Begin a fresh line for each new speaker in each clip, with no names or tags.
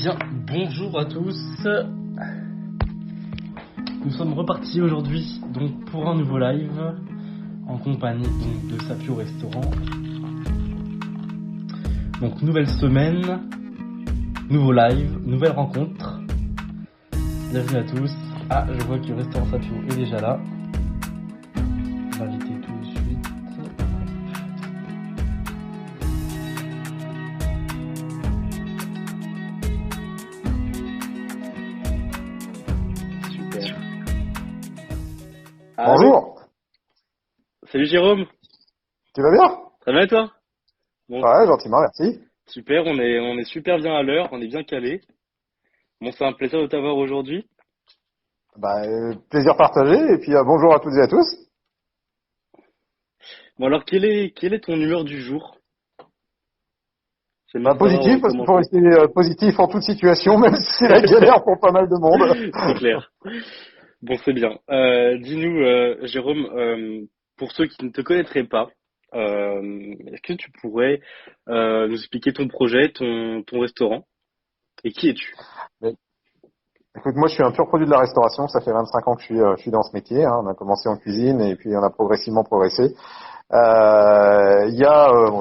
Bien, bonjour à tous. Nous sommes repartis aujourd'hui donc pour un nouveau live en compagnie donc, de Sapio Restaurant. Donc nouvelle semaine, nouveau live, nouvelle rencontre. Bienvenue à tous. Ah, je vois que le restaurant Sapio est déjà là. On va l'inviter tout de suite. Super.
Bonjour.
Salut Jérôme.
Tu vas bien?
Ça va et toi? Bon,
Ouais, gentiment, merci.
super, on est super bien à l'heure, on est bien calé. Bon, c'est un plaisir de t'avoir aujourd'hui.
Plaisir partagé, et puis bonjour à toutes et à tous.
Bon alors, quelle est ton humeur du jour? J'aimerais savoir
Positif, parce qu'il faut
commencer.
rester positif en toute situation, même si c'est la galère pour pas mal de monde.
C'est clair. Bon, c'est bien. Dis-nous, Jérôme, pour ceux qui ne te connaîtraient pas, est-ce que tu pourrais nous expliquer ton projet, ton restaurant, et qui es-tu?
Mais, écoute, moi je suis un pur produit de la restauration, ça fait 25 ans que je suis dans ce métier, hein. On a commencé en cuisine et puis on a progressivement progressé. J'ai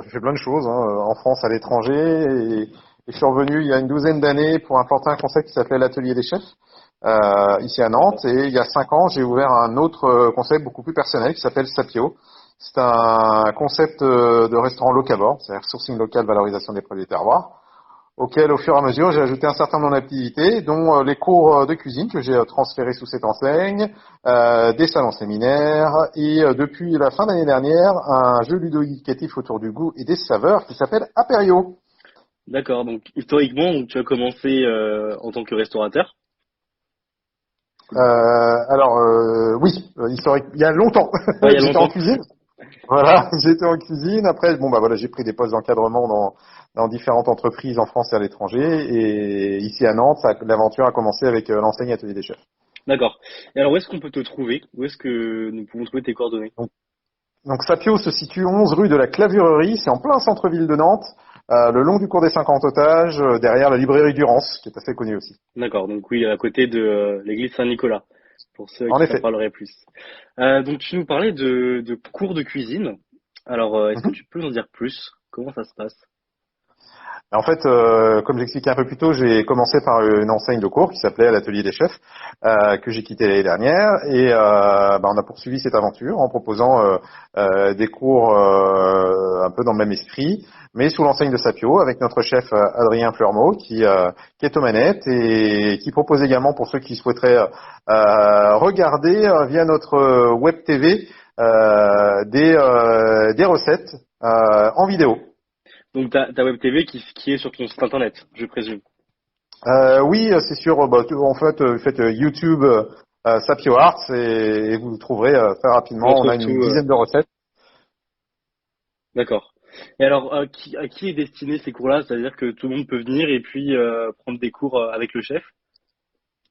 fait plein de choses, hein, en France, à l'étranger, et je suis revenu il y a une douzaine d'années pour implanter un concept qui s'appelait l'Atelier des Chefs, ici à Nantes, et il y a 5 ans, j'ai ouvert un autre concept beaucoup plus personnel qui s'appelle Sapio. C'est un concept de restaurant locavore, c'est-à-dire sourcing local, valorisation des produits terroirs, auquel, au fur et à mesure, j'ai ajouté un certain nombre d'activités, dont les cours de cuisine que j'ai transférés sous cette enseigne, des salons séminaires, et depuis la fin d'année dernière, un jeu ludo-éducatif autour du goût et des saveurs qui s'appelle Aperio.
D'accord, donc historiquement, donc, tu as commencé en tant que restaurateur.
Oui, historique, il y a longtemps,
Ouais, il y a
j'étais en
longtemps.
cuisine. Voilà, j'étais en cuisine. Après, j'ai pris des postes d'encadrement dans différentes entreprises en France et à l'étranger. Et ici à Nantes, l'aventure a commencé avec l'enseigne Atelier des Chefs.
D'accord. Et alors, où est-ce qu'on peut te trouver? Où est-ce que nous pouvons trouver tes coordonnées?
Donc Sapio se situe 11 rue de la Clavurerie, c'est en plein centre-ville de Nantes, le long du cours des 50 otages, derrière la librairie Durance, qui est assez connue aussi.
D'accord, donc oui, à côté de l'église Saint-Nicolas, pour ceux à
En
qui ça
effet.
parlerait plus. Donc tu nous parlais de cours de cuisine. Alors, est-ce que
Mhm.
tu peux nous en dire plus? Comment ça se passe?
En fait, comme j'expliquais un peu plus tôt, j'ai commencé par une enseigne de cours qui s'appelait l'Atelier des Chefs, que j'ai quitté l'année dernière, et on a poursuivi cette aventure en proposant des cours un peu dans le même esprit, mais sous l'enseigne de Sapio, avec notre chef Adrien Fleurmeau, qui est aux manettes et qui propose également, pour ceux qui souhaiteraient regarder via notre web TV des recettes en vidéo.
Donc ta web TV qui est sur ton site internet, je présume.
Oui, c'est sûr. En fait, faites YouTube Sapio Arts et vous trouverez très
On
rapidement. On a
trouve
une
tout.
dizaine de recettes.
D'accord. Et alors, à qui est destiné ces cours-là? C'est-à-dire que tout le monde peut venir et puis prendre des cours avec le chef?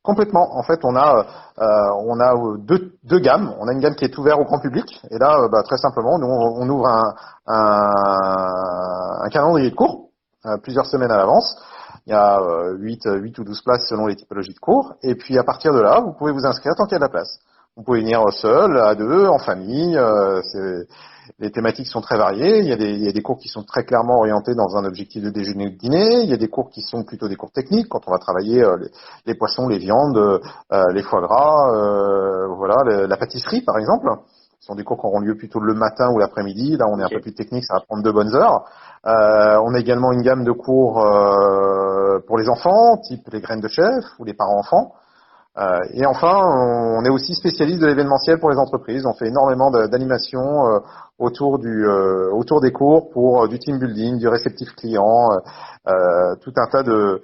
Complètement. En fait, on a deux gammes. On a une gamme qui est ouverte au grand public. Et là, très simplement, nous, on ouvre un calendrier de cours plusieurs semaines à l'avance. Il y a 8 ou 12 places selon les typologies de cours. Et puis, à partir de là, vous pouvez vous inscrire tant qu'il y a de la place. Vous pouvez venir seul, à deux, en famille. Les thématiques sont très variées. Il y a des cours qui sont très clairement orientés dans un objectif de déjeuner ou de dîner. Il y a des cours qui sont plutôt des cours techniques, quand on va travailler les poissons, les viandes, les foie gras, la pâtisserie par exemple. Ce sont des cours qui auront lieu plutôt le matin ou l'après-midi. Là, on est un
Ok.
peu plus technique, ça va prendre 2 bonnes heures. On a également une gamme de cours pour les enfants, type les graines de chef ou les parents-enfants. Et enfin, on est aussi spécialiste de l'événementiel pour les entreprises. On fait énormément d'animations autour des cours pour du team building, du réceptif client, tout un tas de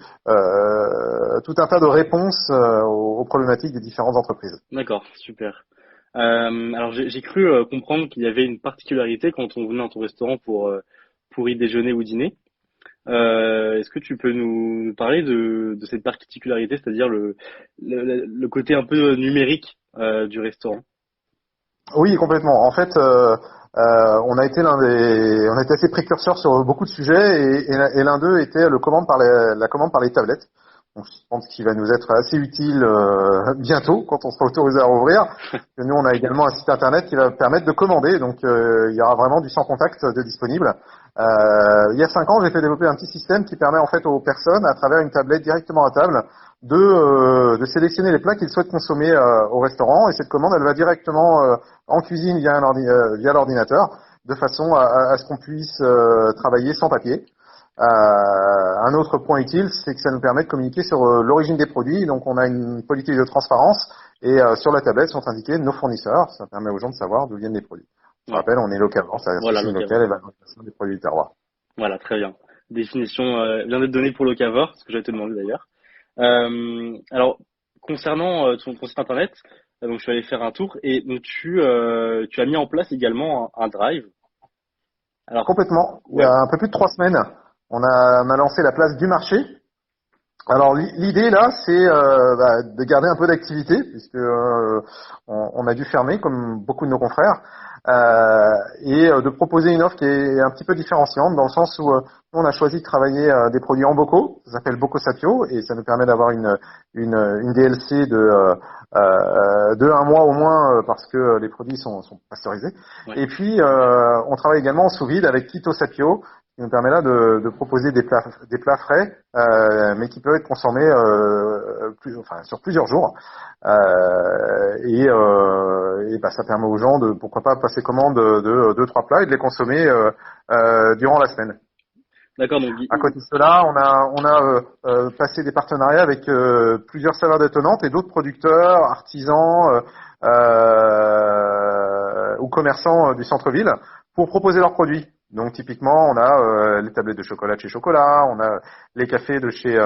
réponses aux problématiques des différentes entreprises.
D'accord, super. Alors j'ai cru comprendre qu'il y avait une particularité quand on venait dans ton restaurant pour y déjeuner ou dîner. Est-ce que tu peux nous parler de cette particularité, c'est-à-dire le côté un peu numérique du restaurant?
Oui, complètement. En fait, on a été assez précurseurs sur beaucoup de sujets et l'un d'eux était la commande par les tablettes. Donc, je pense qu'il va nous être assez utile bientôt quand on sera autorisé à rouvrir. Nous, on a également un site internet qui va permettre de commander. Donc, il y aura vraiment du sans contact de disponible. Il y a 5 ans, j'ai fait développer un petit système qui permet en fait aux personnes, à travers une tablette directement à table, de sélectionner les plats qu'ils souhaitent consommer au restaurant. Et cette commande, elle va directement en cuisine via l'ordinateur, de façon à ce qu'on puisse travailler sans papier. Un autre point utile, c'est que ça nous permet de communiquer sur l'origine des produits. Donc, on a une politique de transparence et sur la tablette sont indiqués nos fournisseurs. Ça permet aux gens de savoir d'où viennent les produits. Je
Ouais.
rappelle, on est locavore, ça
Voilà,
associe
locavore.
local et valorisation des produits du terroir.
Voilà, très bien. Définition vient d'être donnée pour locavore, ce que j'allais te demander d'ailleurs. Alors, concernant ton site internet, donc je suis allé faire un tour et donc tu as mis en place également un drive. Alors,
Complètement. Il y
ouais,
a un peu plus de 3 semaines, on a lancé la place du marché. Alors l'idée là, c'est de garder un peu d'activité puisque on a dû fermer comme beaucoup de nos confrères et de proposer une offre qui est un petit peu différenciante dans le sens où nous, on a choisi de travailler des produits en bocaux, ça s'appelle Bocaux Sapio et ça nous permet d'avoir une DLC de 1 mois au moins parce que les produits sont pasteurisés.
ouais.
Et puis on travaille également en sous vide avec Quito Sapio qui nous permet là de proposer des plats frais, mais qui peuvent être consommés sur plusieurs jours. Ça permet aux gens de pourquoi pas passer commande de 2-3 plats et de les consommer durant la semaine.
D'accord, donc
À côté de cela, on a passé des partenariats avec plusieurs saveurs détonnantes et d'autres producteurs, artisans ou commerçants du centre-ville pour proposer leurs produits. Donc typiquement, on a les tablettes de chocolat de chez Chocolat, on a les cafés de chez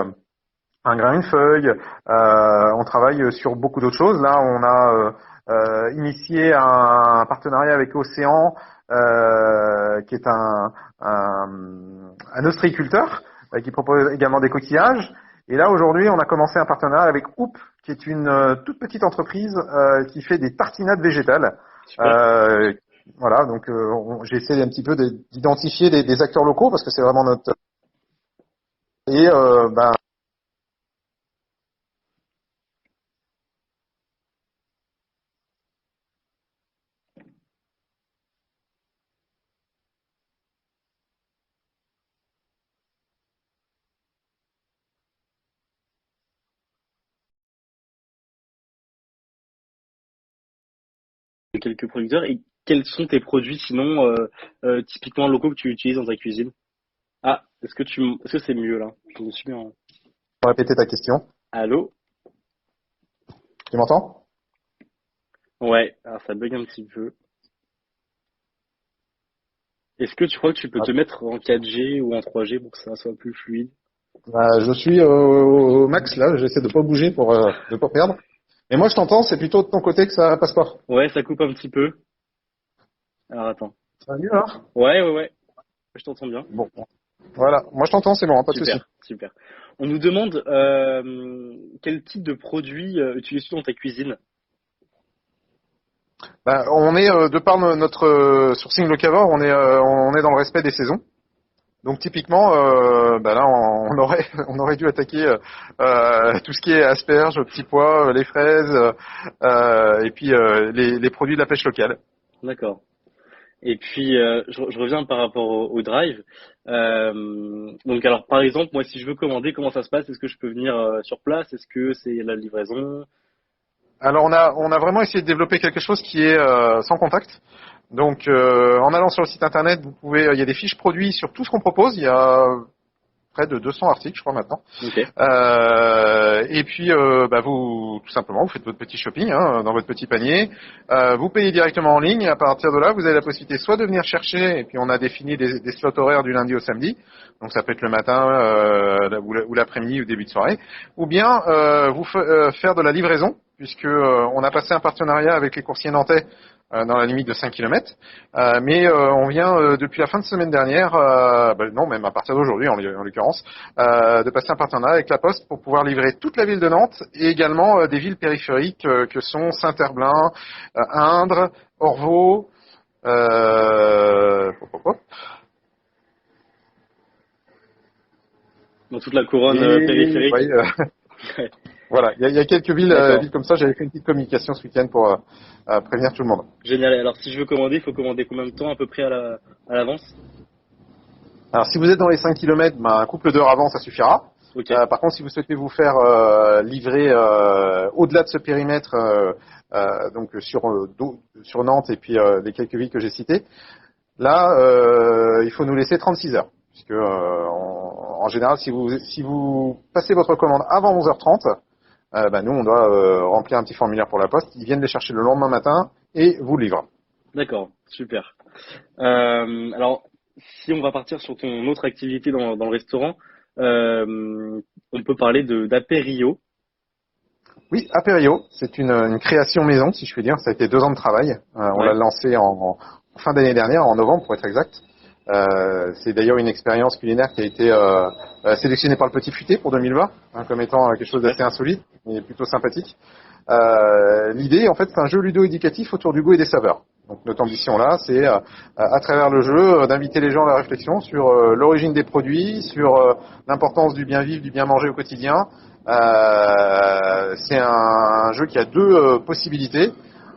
Un Grain Une Feuille. On travaille sur beaucoup d'autres choses. Là, on a initié un partenariat avec Océan, qui est un ostréiculteur qui propose également des coquillages. Et là, aujourd'hui, on a commencé un partenariat avec Hoop, qui est une toute petite entreprise qui fait des tartinades végétales.
super.
Voilà, donc j'ai essayé un petit peu d'identifier des acteurs locaux parce que c'est vraiment notre et
Quelques producteurs. Et quels sont tes produits sinon typiquement locaux que tu utilises dans ta cuisine? Ah, est-ce que c'est mieux là? Je me suis mis en...
répéter ta question.
Allô?
Tu m'entends?
Ouais, alors ça bug un petit peu. Est-ce que tu crois que tu peux te mettre en 4G ou en 3G pour que ça soit plus fluide?
Je suis au max là, j'essaie de pas bouger pour de pas perdre. Mais moi je t'entends, c'est plutôt de ton côté que ça passe pas.
Ouais, ça coupe un petit peu. Alors attends.
Ça va mieux là?
Ouais. Je t'entends bien.
Bon, voilà. Moi je t'entends, c'est bon, hein, pas de souci.
Super, super. On nous demande quel type de produit utilises-tu dans ta cuisine?
On est de par notre sourcing locavore, on est dans le respect des saisons. Donc typiquement, là on aurait dû attaquer tout ce qui est asperges, petits pois, les fraises, et puis les produits de la pêche locale.
D'accord. Et puis, je reviens par rapport au drive. Donc, alors, par exemple, moi, si je veux commander, comment ça se passe? Est-ce que je peux venir sur place? Est-ce que c'est la livraison?
Alors on a vraiment essayé de développer quelque chose qui est sans contact. Donc en allant sur le site internet, il y a des fiches produits sur tout ce qu'on propose. Il y a près de 200 articles, je crois maintenant.
Ok.
Et puis vous tout simplement vous faites votre petit shopping dans votre petit panier. Vous payez directement en ligne. Et à partir de là, vous avez la possibilité soit de venir chercher, et puis on a défini des slots horaires du lundi au samedi. Donc ça peut être le matin ou l'après-midi ou début de soirée, ou bien faire de la livraison, puisque on a passé un partenariat avec les coursiers nantais dans la limite de 5 km. Mais on vient depuis la fin de semaine dernière, non même à partir d'aujourd'hui en l'occurrence, de passer un partenariat avec la Poste pour pouvoir livrer toute la ville de Nantes et également des villes périphériques que sont Saint-Herblain, Indre, Orvaux, hop, hop, hop.
Dans toute la couronne
Et
périphérique.
ouais, voilà, il y a quelques
D'accord.
villes comme ça. J'avais fait une petite communication ce week-end pour prévenir tout le monde.
Génial. Alors, si je veux commander, il faut commander combien de temps à peu près à l'avance?
Alors, si vous êtes dans les 5 kilomètres, un couple d'heures avant, ça suffira.
Ok.
Par contre, si vous souhaitez vous faire livrer au-delà de ce périmètre, donc sur Nantes et puis les quelques villes que j'ai citées, là, il faut nous laisser 36 heures. Puisque en général, si vous passez votre commande avant 11h30, nous, on doit remplir un petit formulaire pour la poste. Ils viennent les chercher le lendemain matin et vous le livrent.
D'accord. Super. Alors, si on va partir sur ton autre activité dans le restaurant, on peut parler d'Aperio.
Oui, Aperio, c'est une création maison, si je puis dire. Ça a été 2 ans de travail. On l'a
Ouais.
lancé en fin d'année dernière, en novembre pour être exact. C'est d'ailleurs une expérience culinaire qui a été sélectionnée par le Petit Futé pour 2020, comme étant quelque chose
Super.
d'assez insolite, mais plutôt sympathique. L'idée, en fait, c'est un jeu ludo-éducatif autour du goût et des saveurs. Donc notre ambition là, c'est à travers le jeu, d'inviter les gens à la réflexion sur l'origine des produits, sur l'importance du bien vivre, du bien manger au quotidien. C'est un jeu qui a 2 possibilités.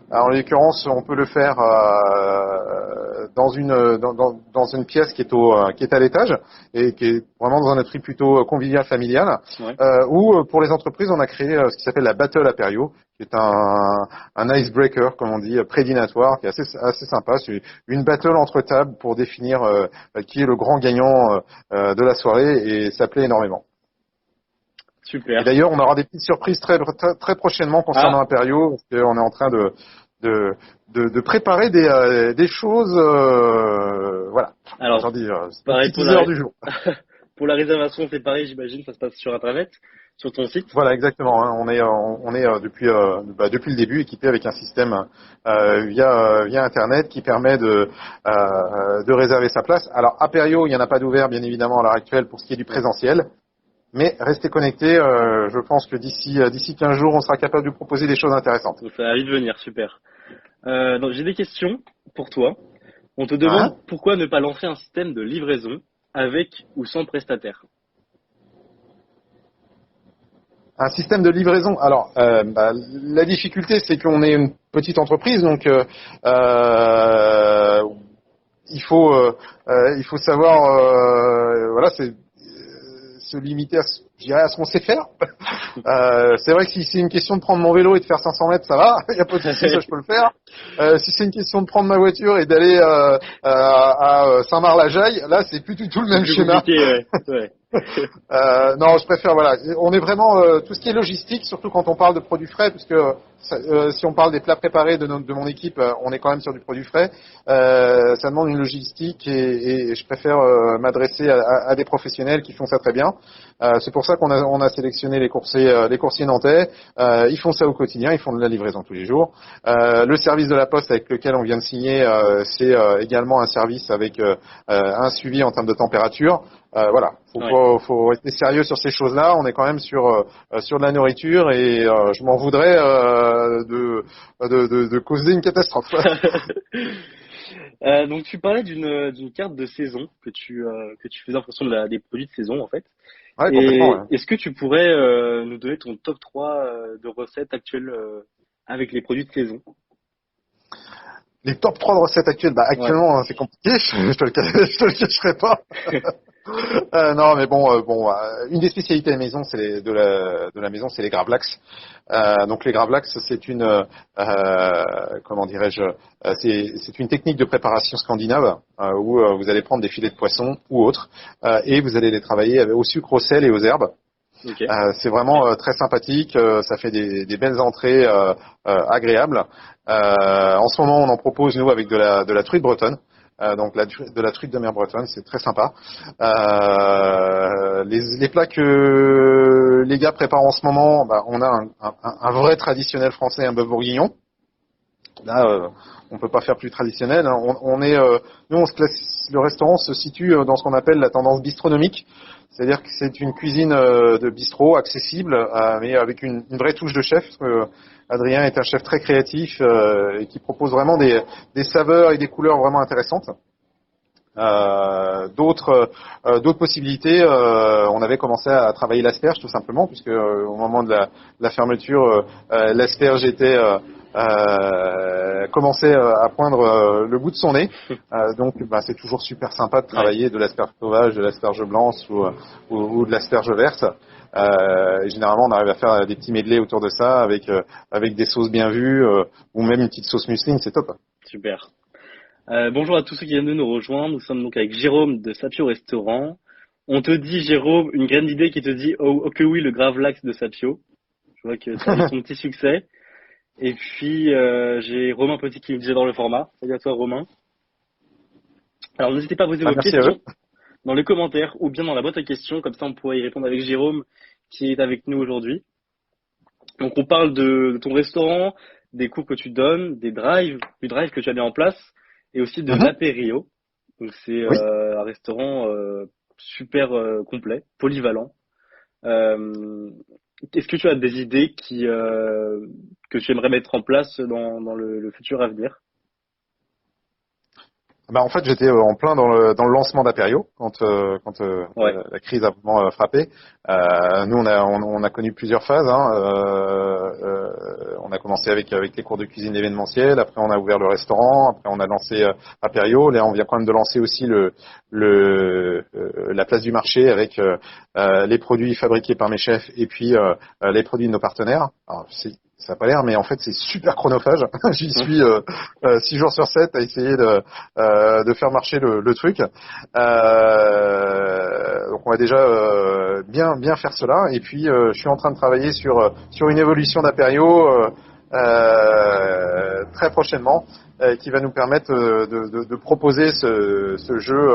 Alors, en l'occurrence, on peut le faire dans une pièce qui est à l'étage et qui est vraiment dans un esprit plutôt convivial, familial.
Ouais.
Ou pour les entreprises, on a créé ce qui s'appelle la Battle Aperio, qui est un icebreaker, comme on dit, prédinatoire, qui est assez sympa. C'est une battle entre tables pour définir qui est le grand gagnant de la soirée, et ça plaît énormément. Et
Super.
d'ailleurs, on aura des petites surprises très prochainement concernant
Ah,
Imperio, parce qu'on est en train de préparer des choses, voilà.
alors,
J'en dis, c'est le
pareil
petit
pour
teaser du jour.
pour la réservation, c'est pareil, j'imagine, ça se passe sur Internet, sur ton site.
Voilà, exactement. Hein. On est depuis le début équipé avec un système via Internet qui permet de réserver sa place. Alors, Aperio, il n'y en a pas d'ouvert, bien évidemment, à l'heure actuelle pour ce qui est du
Ouais.
présentiel. Mais restez connectés, je pense que d'ici 15 jours, on sera capable de vous proposer des choses intéressantes.
Donc ça va vite venir, super. Donc j'ai des questions pour toi. On te demande
Hein?
pourquoi ne pas lancer un système de livraison avec ou sans prestataire.
Un système de livraison. Alors, la difficulté, c'est qu'on est une petite entreprise, donc il faut savoir, voilà, c'est se limiter je dirais, à ce qu'on sait faire. C'est vrai que si c'est une question de prendre mon vélo et de faire 500 mètres, ça va, il n'y a pas de souci, ça je peux le faire. Si c'est une question de prendre ma voiture et d'aller à Saint-Marc-la-Jaille, là c'est plus du tout le
C'est
même
plus
schéma.
compliqué, ouais. Ouais.
Non, je préfère, voilà, on est vraiment tout ce qui est logistique, surtout quand on parle de produits frais, parce que si on parle des plats préparés de mon équipe, on est quand même sur du produit frais. Ça demande une logistique et je préfère m'adresser à des professionnels qui font ça très bien. C'est pour ça qu'on a sélectionné les coursiers nantais. Ils font ça au quotidien, ils font de la livraison tous les jours. Le service de la poste avec lequel on vient de signer, c'est également un service avec un suivi en termes de température. Voilà,
Ouais.
faut rester sérieux sur ces choses-là. On est quand même sur de la nourriture et je m'en voudrais de causer une catastrophe.
Donc tu parlais d'une carte de saison que tu faisais en fonction des produits de saison en fait.
Ouais, complètement.
Et
Ouais.
est-ce que tu pourrais nous donner ton top 3 de recettes actuelles avec les produits de saison?
Les top 3 de recettes actuelles,
Ouais.
actuellement c'est compliqué, je te le cacherai pas. Non, mais une des spécialités de la maison, de la maison, c'est les gravlax. Donc les gravlax, c'est comment dirais-je, c'est une technique de préparation scandinave où vous allez prendre des filets de poisson ou autres et vous allez les travailler au sucre, au sel et aux herbes.
Ok.
C'est vraiment très sympathique, ça fait des belles entrées agréables. En ce moment, on en propose nous avec de la truite bretonne. Donc de la truite de mer bretonne, c'est très sympa. Les plats que les gars préparent en ce moment, on a un vrai traditionnel français, un bœuf bourguignon. Là, on peut pas faire plus traditionnel. Hein. Nous, le restaurant se situe dans ce qu'on appelle la tendance bistronomique, c'est-à-dire que c'est une cuisine de bistrot accessible, mais avec une vraie touche de chef. Parce que Adrien est un chef très créatif et qui propose vraiment des saveurs et des couleurs vraiment intéressantes. D'autres possibilités, on avait commencé à travailler l'asperge tout simplement, puisque au moment de la fermeture, l'asperge était commençait à poindre le bout de son nez. Donc c'est toujours super sympa de travailler de l'asperge sauvage, de l'asperge blanche ou de l'asperge verte. Et généralement, on arrive à faire des petits medley autour de ça avec des sauces bien vues ou même une petite sauce musseline, c'est top.
Super. Bonjour à tous ceux qui viennent de nous rejoindre. Nous sommes donc avec Jérôme de Sapio Restaurant. On te dit, Jérôme, une graine d'idée qui te dit oh que oui, le Gravlax de Sapio. Je vois que ça a eu son petit succès. Et puis j'ai Romain Petit qui me dit j'adore le format. Salut à toi Romain. Alors n'hésitez pas à poser vos questions dans les commentaires ou bien dans la boîte à questions, comme ça on pourra y répondre avec Jérôme qui est avec nous aujourd'hui. Donc on parle de ton restaurant, des cours que tu donnes, du drive que tu as mis en place, et aussi de l'Apério. Donc c'est un restaurant super complet, polyvalent. Est-ce que tu as des idées que tu aimerais mettre en place dans le futur à venir?
En fait, j'étais en plein dans le lancement d'Apério quand la crise a vraiment frappé. Nous, on a connu plusieurs phases. On a commencé avec les cours de cuisine événementielle. Après, on a ouvert le restaurant. Après, on a lancé Apério. Là, on vient quand même de lancer aussi la place du marché avec les produits fabriqués par mes chefs et puis les produits de nos partenaires. Alors, ça n'a pas l'air, mais en fait, c'est super chronophage. J'y suis 6 jours sur 7 à essayer de faire marcher le truc. Donc, on va déjà bien faire cela. Et puis, je suis en train de travailler sur une évolution d'Apério très prochainement, qui va nous permettre de proposer ce jeu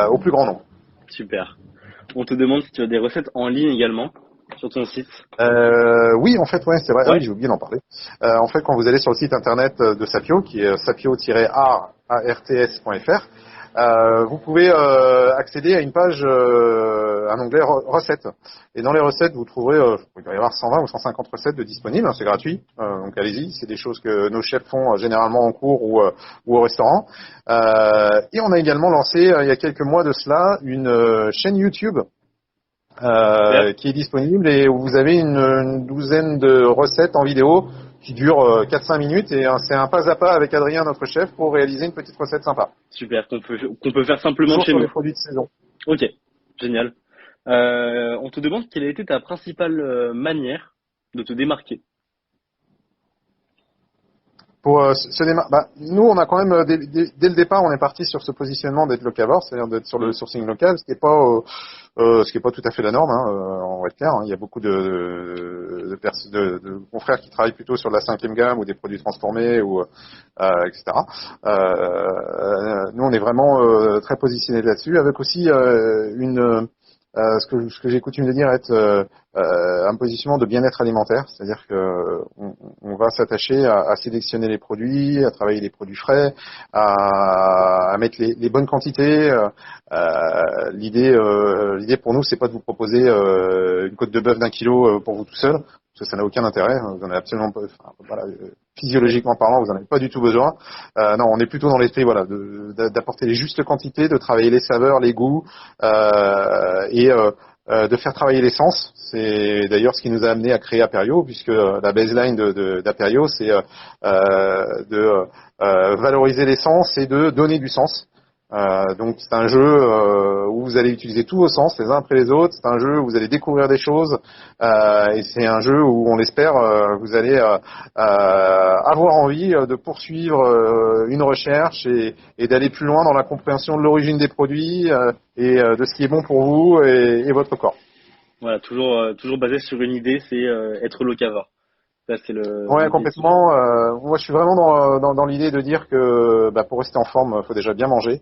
au plus grand nombre.
Super. On te demande si tu as des recettes en ligne également sur ton site.
Oui, en fait, c'est vrai. Ah oui, j'ai oublié d'en parler. En fait, quand vous allez sur le site internet de Sapio, qui est sapio-arts.fr, vous pouvez accéder à une page, un onglet recettes. Et dans les recettes, vous trouverez, il doit y avoir 120 ou 150 recettes de disponibles. C'est gratuit, donc allez-y. C'est des choses que nos chefs font généralement en cours ou au restaurant. Et on a également lancé, il y a quelques mois de cela, une chaîne YouTube qui est disponible et où vous avez une douzaine de recettes en vidéo qui durent 4-5 minutes et c'est un pas à pas avec Adrien, notre chef, pour réaliser une petite recette sympa.
Super, qu'on peut faire simplement chez nous.
Les produits de saison.
Ok, génial. On te demande quelle a été ta principale manière de te démarquer.
Pour nous, on a quand même dès le départ, on est parti sur ce positionnement d'être locavore, c'est-à-dire d'être sur le sourcing local, ce qui est pas tout à fait la norme. On va être clair. Il y a beaucoup de confrères qui travaillent plutôt sur de la 5e gamme ou des produits transformés ou etc. Nous, on est vraiment très positionnés là-dessus, avec aussi ce que j'ai coutume de dire être un positionnement de bien-être alimentaire, c'est-à-dire que on va s'attacher à sélectionner les produits, à travailler les produits frais, à mettre les bonnes quantités. L'idée pour nous, c'est pas de vous proposer une côte de bœuf d'1 kilo pour vous tout seul, parce que ça n'a aucun intérêt. Vous en avez absolument pas. Physiologiquement parlant, vous en avez pas du tout besoin. Non, on est plutôt dans l'esprit, d'apporter les justes quantités, de travailler les saveurs, les goûts et de faire travailler les sens. C'est d'ailleurs ce qui nous a amené à créer Apério, puisque la baseline d'Apério, c'est de valoriser les sens et de donner du sens. Donc c'est un jeu où vous allez utiliser tous vos sens les uns après les autres. C'est un jeu où vous allez découvrir des choses et c'est un jeu où on l'espère vous allez avoir envie de poursuivre une recherche et d'aller plus loin dans la compréhension de l'origine des produits et de ce qui est bon pour vous et votre corps.
Voilà, toujours basé sur une idée, c'est être locavore. Ça, c'est
complètement. Moi, je suis vraiment dans l'idée de dire que pour rester en forme, il faut déjà bien manger.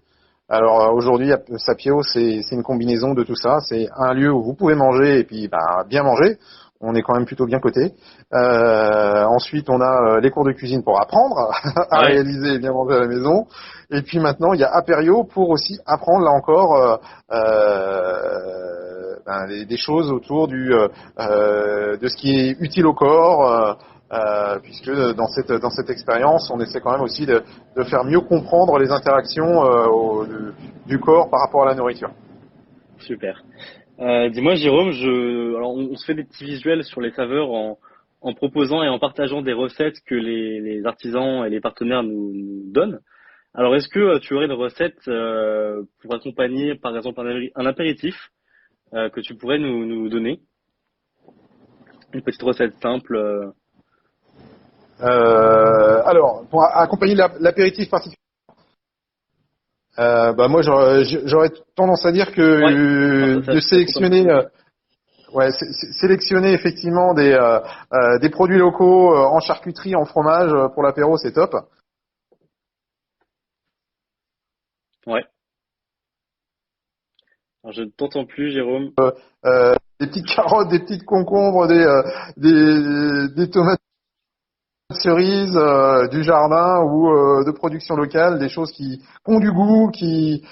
Alors aujourd'hui, Sapio, c'est une combinaison de tout ça. C'est un lieu où vous pouvez manger et puis bien manger. On est quand même plutôt bien coté. Ensuite, on a les cours de cuisine pour apprendre à réaliser et bien manger à la maison. Et puis maintenant, il y a Apério pour aussi apprendre, là encore, des choses autour de ce qui est utile au corps. puisque dans cette expérience, on essaie quand même aussi de faire mieux comprendre les interactions du corps par rapport à la nourriture.
Super. Dis-moi, Jérôme, alors on se fait des petits visuels sur les saveurs en proposant et en partageant des recettes que les artisans et les partenaires nous donnent. Alors, est-ce que tu aurais une recette pour accompagner, par exemple, un apéritif que tu pourrais nous donner? Une petite recette simple.
Alors, pour accompagner l'apéritif particulier, moi j'aurais tendance à dire que
Ouais,
de sélectionner, sélectionner effectivement des produits locaux en charcuterie, en fromage pour l'apéro, c'est top.
ouais. Alors, je ne t'entends plus, Jérôme.
Des petites carottes, des petites concombres, des tomates cerises du jardin ou de production locale, des choses qui ont du goût, qui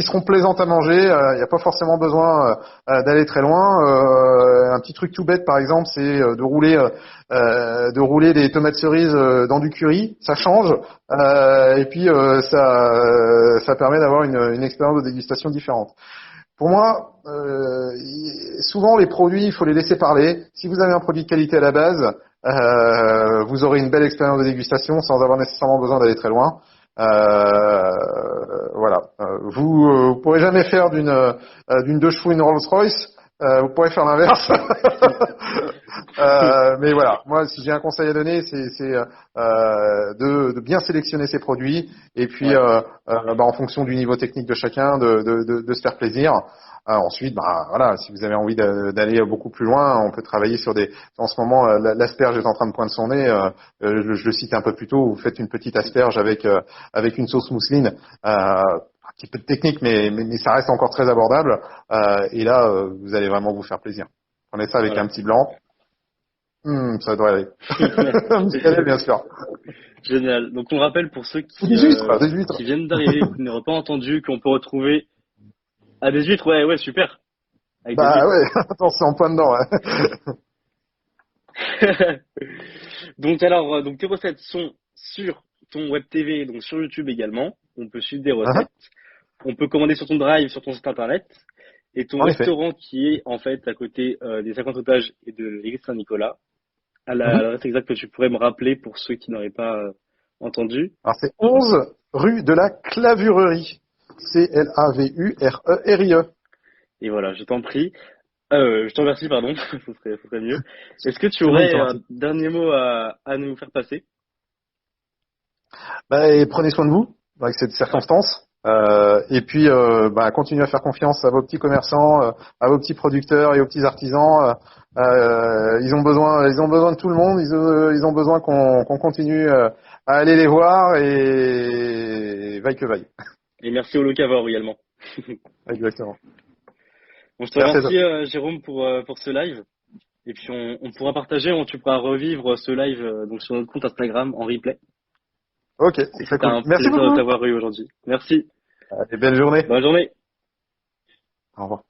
seront plaisantes à manger. Il n'y a pas forcément besoin d'aller très loin. Un petit truc tout bête, par exemple, c'est de rouler des tomates cerises dans du curry. Ça change et puis ça permet d'avoir une expérience de dégustation différente. Pour moi, souvent les produits, il faut les laisser parler. Si vous avez un produit de qualité à la base, vous aurez une belle expérience de dégustation sans avoir nécessairement besoin d'aller très loin. Voilà. Vous pourrez jamais faire d'une deux chevaux une Rolls-Royce. Vous pourrez faire l'inverse. Mais voilà, moi, si j'ai un conseil à donner, c'est de bien sélectionner ses produits et puis,
Ouais.
en fonction du niveau technique de chacun, de se faire plaisir. Ensuite, voilà, si vous avez envie d'aller beaucoup plus loin, on peut travailler sur En ce moment, l'asperge est en train de poindre son nez. Je le citais un peu plus tôt. Vous faites une petite asperge avec une sauce mousseline. Un petit peu de technique, mais ça reste encore très abordable. Et là, vous allez vraiment vous faire plaisir. Prenez ça avec un
Voilà.
petit blanc. Ça devrait aller. Muscadet, bien sûr.
Génial. Donc on rappelle pour ceux
Ou des huîtres, des huîtres.
qui viennent d'arriver, qui n'auraient pas entendu, qu'on peut retrouver des huîtres, ouais, super, avec des
Bah
huîtres.
ouais, attends, c'est en plein dedans.
Donc alors, donc tes recettes sont sur ton web TV, donc sur YouTube également. On peut suivre des
Hein.
recettes. On peut commander sur ton Drive, sur ton site internet. Et ton
En effet.
restaurant qui est en fait à côté des 50 otages et de l'église Saint-Nicolas. À
Mhm.
l'adresse exacte que tu pourrais me rappeler pour ceux qui n'auraient pas entendu.
Alors c'est 11 rue de la Clavurerie. Clavurerie.
Et voilà, je t'en prie. Je t'en remercie, pardon, ce serait mieux. Est-ce que tu
C'est moi qui
aurais
te
un
remercie.
dernier mot à nous faire passer?
Et prenez soin de vous avec cette
Ouais,
circonstance. Et puis, continuez à faire confiance à vos petits commerçants, à vos petits producteurs et aux petits artisans. Ils ont besoin de tout le monde. Ils ont besoin qu'on continue à aller les voir et vaille que vaille.
et merci au Locavor également.
Exactement.
Bon, je te
Merci à toi.
remercie, Jérôme, pour ce live. Et puis, on pourra partager, tu pourras revivre ce live donc sur notre compte Instagram en replay.
Ok,
Et
très
c'était
cool.
un
Merci
plaisir de
beaucoup.
t'avoir eu aujourd'hui. Merci.
Allez, belle journée.
Bonne journée.
Au revoir.